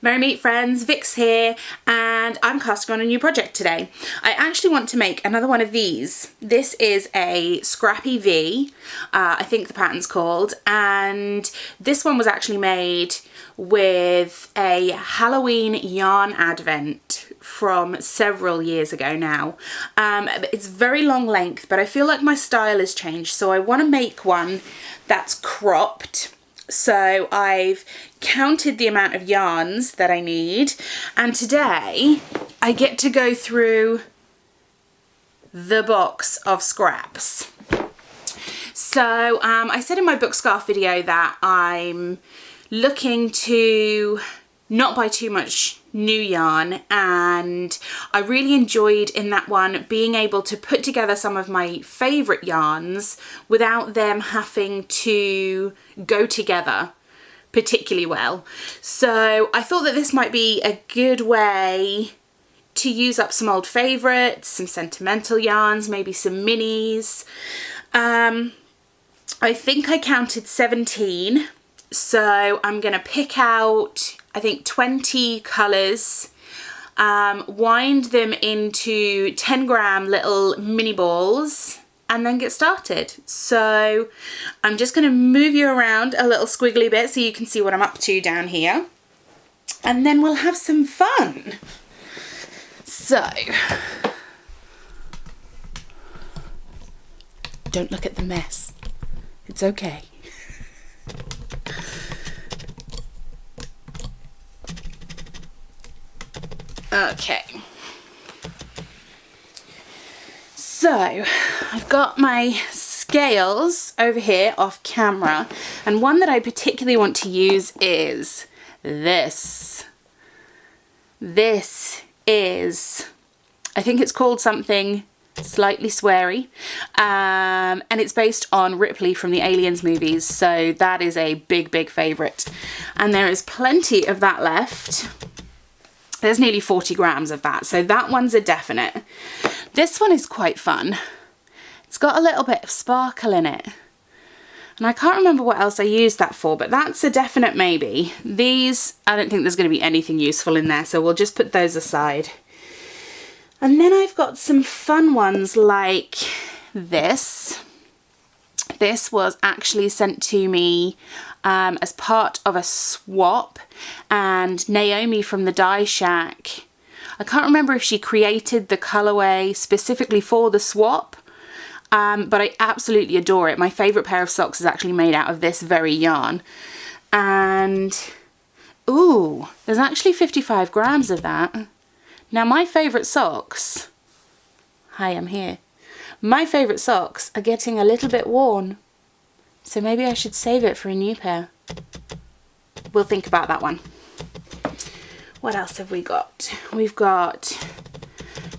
Merry Meet friends, Vix here, and I'm casting on a new project today. I actually want to make another one of these. This is a Scrappy V, I think the pattern's called, and this one was actually made with a Halloween yarn advent from several years ago now. It's very long length, but I feel like my style has changed, so I want to make one that's cropped. So I've counted the amount of yarns that I need, and today I get to go through the box of scraps. So I said in my book scarf video that I'm looking to not buy too much new yarn, and I really enjoyed in that one being able to put together some of my favourite yarns without them having to go together particularly well. So I thought that this might be a good way to use up some old favourites, some sentimental yarns, maybe some minis. I think I counted 17, so I'm going to pick out I think 20 colours, wind them into 10-gram little mini balls, and then get started. So I'm just going to move you around a little squiggly bit so you can see what I'm up to down here, and then we'll have some fun. So don't look at the mess, it's okay. Okay, so I've got my scales over here off camera, and one that I particularly want to use is this. This is, I think it's called something slightly sweary, and it's based on Ripley from the Aliens movies, so that is a big favourite, and there is plenty of that left. There's nearly 40 grams of that, so that one's a definite. This one is quite fun. It's got a little bit of sparkle in it, and I can't remember what else I used that for, but that's a definite maybe. These, I don't think there's going to be anything useful in there, so we'll just put those aside. And then I've got some fun ones like this. This was actually sent to me as part of a swap, and Naomi from the Dye Shack, I can't remember if she created the colourway specifically for the swap, but I absolutely adore it. My favourite pair of socks is actually made out of this very yarn, and ooh, there's actually 55 grams of that. Now my favourite socks, hi, I'm here. My favourite socks are getting a little bit worn, so maybe I should save it for a new pair. We'll think about that one. What else have we got? We've got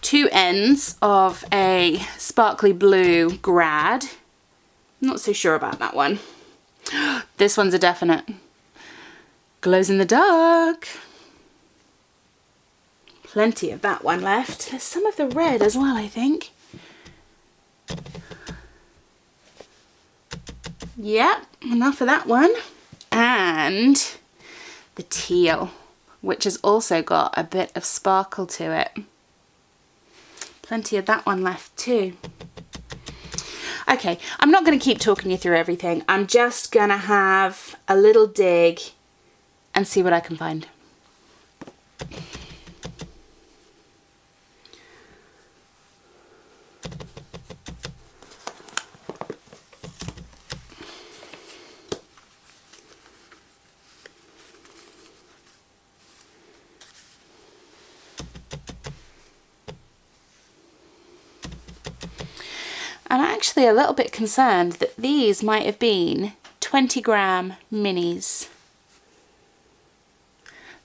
2 ends of a sparkly blue grad. Not so sure about that one. This one's a definite. Glows in the dark. Plenty of that one left. There's some of the red as well, I think. Yep, enough of that one. And the teal, which has also got a bit of sparkle to it. Plenty of that one left too. Okay, I'm not going to keep talking you through everything. I'm just going to have a little dig and see what I can find. I'm actually a little bit concerned that these might have been 20-gram minis.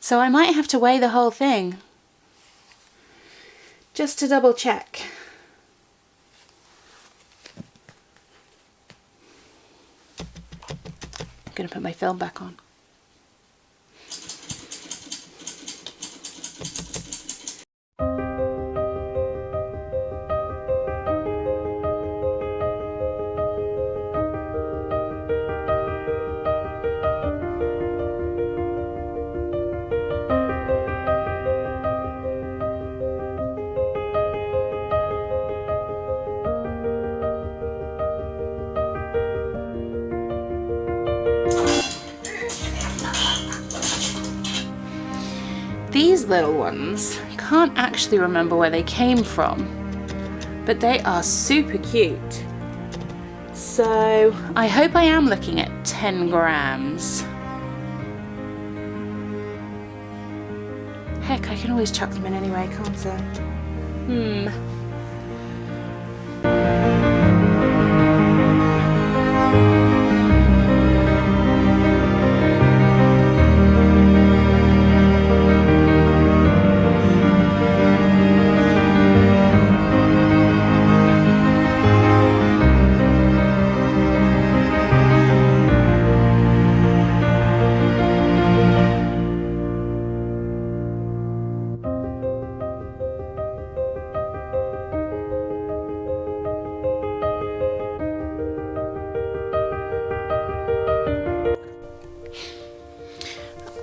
So I might have to weigh the whole thing, just to double check. I'm going to put my film back on. these little ones, I can't actually remember where they came from, but they are super cute. So I hope I am looking at 10 grams. Heck, I can always chuck them in anyway, can't I?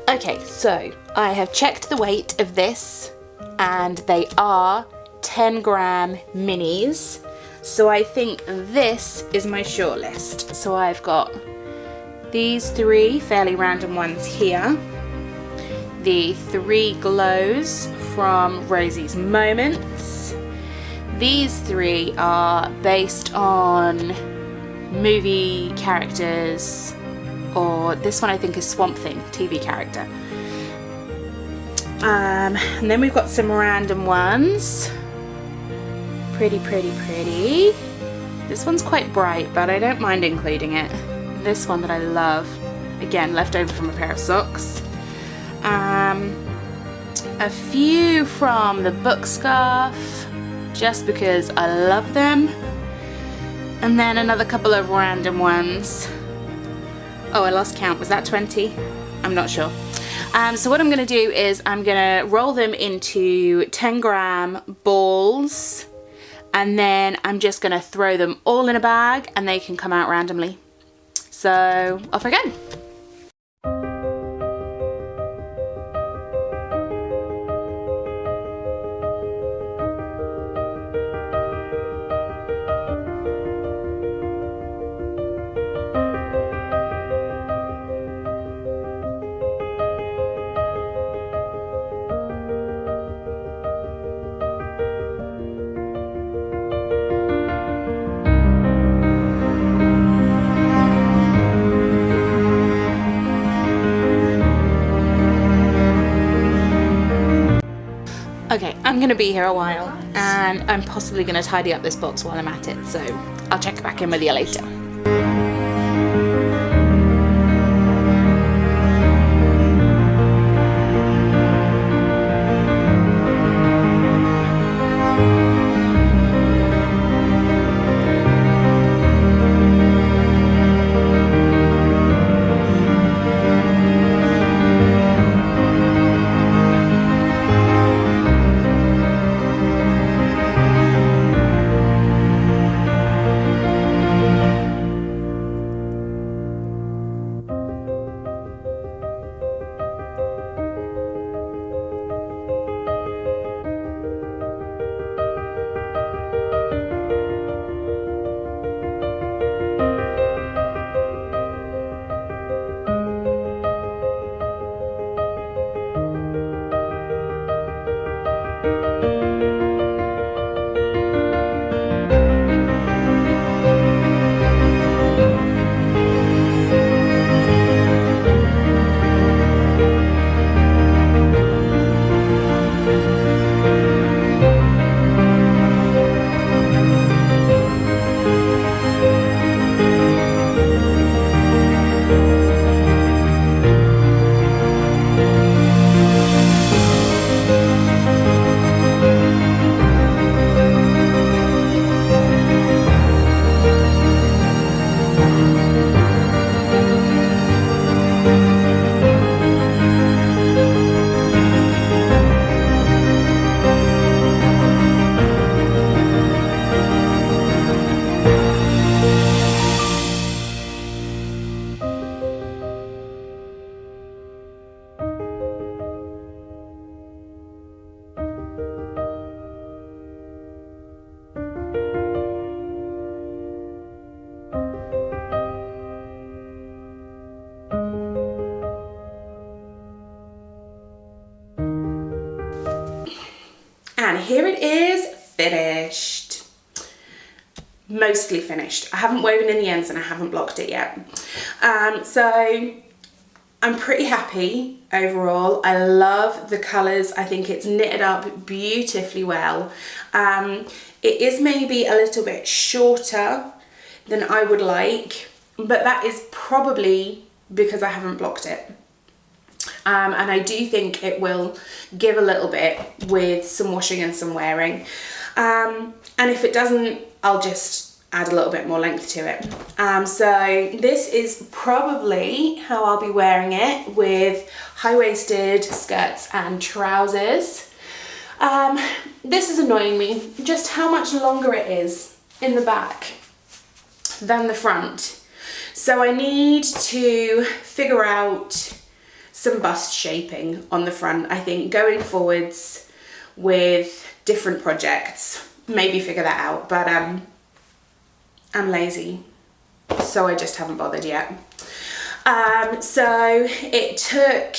Okay, so I have checked the weight of this and they are 10 gram minis. So I think this is my shortlist. So I've got these 3 fairly random ones here. The 3 glows from Rosie's Moments. These 3 are based on movie characters, or this one I think is Swamp Thing, TV character. And then we've got some random ones. Pretty. This one's quite bright, but I don't mind including it. This one that I love, again, left over from a pair of socks. A few from the book scarf, just because I love them. And then another couple of random ones. Oh, I lost count. Was that 20? I'm not sure. So what I'm going to do is I'm going to roll them into 10 gram balls, and then I'm just going to throw them all in a bag and they can come out randomly. So off I go. Okay, I'm gonna be here a while and I'm possibly gonna tidy up this box while I'm at it, so I'll check back in with you later. And here it is, finished. Mostly finished. I haven't woven in the ends and I haven't blocked it yet. So I'm pretty happy overall. I love the colours. I think it's knitted up beautifully well. It is maybe a little bit shorter than I would like, but that is probably because I haven't blocked it. And I do think it will give a little bit with some washing and some wearing. And if it doesn't, I'll just add a little bit more length to it. So this is probably how I'll be wearing it, with high-waisted skirts and trousers. This is annoying me, just how much longer it is in the back than the front. So I need to figure out some bust shaping on the front, I think, going forwards with different projects. Maybe figure that out, but I'm lazy, so I just haven't bothered yet. So it took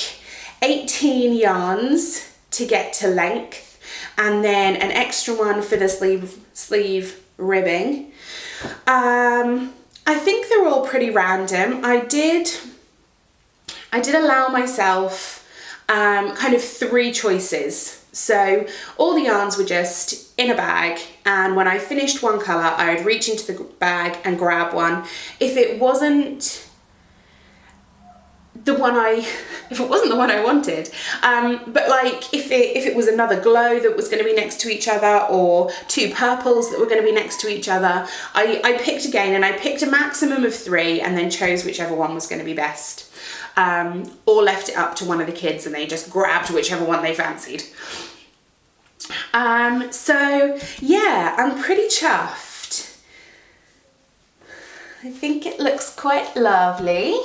18 yarns to get to length, and then an extra one for the sleeve ribbing. I think they're all pretty random. I did allow myself kind of 3 choices. So all the yarns were just in a bag, and when I finished one colour, I would reach into the bag and grab one. If it wasn't the one I wanted, but like if it was another glow that was going to be next to each other, or 2 purples that were going to be next to each other, I picked again, and I picked a maximum of 3 and then chose whichever one was going to be best. Or left it up to one of the kids and they just grabbed whichever one they fancied. So yeah, I'm pretty chuffed. I think it looks quite lovely.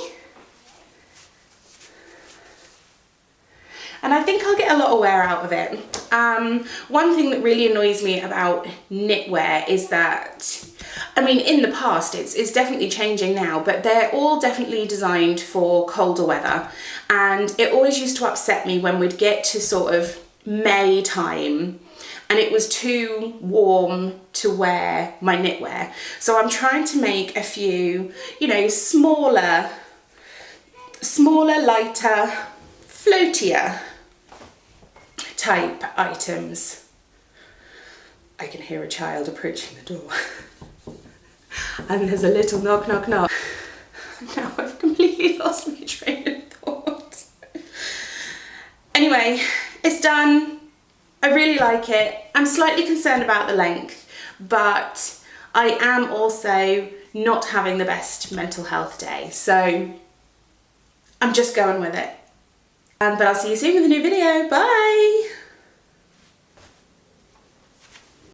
And I think I'll get a lot of wear out of it. One thing that really annoys me about knitwear is that, I mean, in the past, it's definitely changing now, but they're all definitely designed for colder weather. And it always used to upset me when we'd get to sort of May time and it was too warm to wear my knitwear. So I'm trying to make a few, you know, smaller, lighter, floatier type items. I can hear a child approaching the door. And there's a little knock, knock, knock. Now I've completely lost my train of thought. Anyway, it's done. I really like it. I'm slightly concerned about the length, but I am also not having the best mental health day. So I'm just going with it. But I'll see you soon with a new video. Bye!